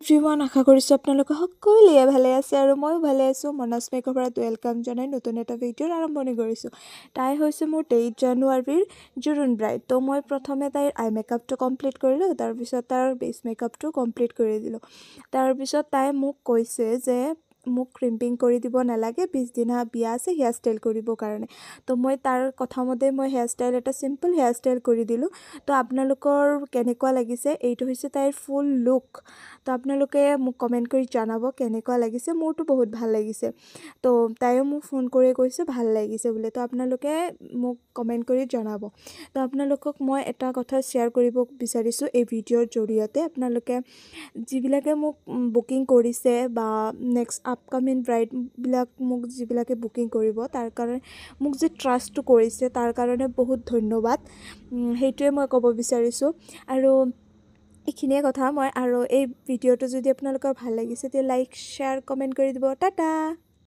Everyone আশা কৰিছোঁ আপোনালোকে সকলোৱে ভালে আছে আৰু ময়ো ভালে আছোঁ। মনাছ মেকআপত ৱেলকাম জনাই নতুন এটা ভিডিঅ'ৰ আৰম্ভণি কৰিছোঁ। তাই হৈছে মোৰ 23 জানুৱাৰীৰ জোৰোণ ব্ৰাইড। তো মই প্ৰথমে তাইৰ আই মেকআপটো কমপ্লিট কৰিলোঁ, তাৰপিছত তাৰ বেছ মেকআপটো কমপ্লিট কৰি দিলোঁ। তাৰপিছত তাই মোক কৈছে যে মোক ক্ৰিম্পিং কৰি দিব নালাগে, পিছদিনা বিয়া আছে হেয়াৰ ষ্টাইল কৰিবৰ কাৰণে। তো মই তাৰ কথা মতে মই হেয়াৰ ষ্টাইল এটা চিম্পল হেয়াৰ ষ্টাইল কৰি দিলোঁ। তো আপোনালোকৰ কেনেকুৱা লাগিছে, এইটো হৈছে তাইৰ ফুল লুক। তো আপোনালোকে মোক কমেণ্ট কৰি জনাব কেনেকুৱা লাগিছে। মোৰতো বহুত ভাল লাগিছে। তো তাইও মোক ফোন কৰি কৈছে ভাল লাগিছে বুলি। তো আপোনালোকে মোক কমেণ্ট কৰি জনাব। তো আপোনালোকক মই এটা কথা শ্বেয়াৰ কৰিব বিচাৰিছোঁ এই ভিডিঅ'ৰ জৰিয়তে। আপোনালোকে যিবিলাকে মোক বুকিং কৰিছে বা নেক্সট আপকামিং ব্ৰাইডবিলাক মোক যিবিলাকে বুকিং কৰিব, তাৰ কাৰণে মোক যে ট্ৰাষ্টটো কৰিছে তাৰ কাৰণে বহুত ধন্যবাদ। সেইটোৱে মই ক'ব বিচাৰিছোঁ। আৰু এইখিনিয়ে কথা। মই আৰু এই ভিডিঅ'টো যদি আপোনালোকৰ ভাল লাগিছে তেতিয়া লাইক, শ্বেয়াৰ, কমেণ্ট কৰি দিব। টাটা।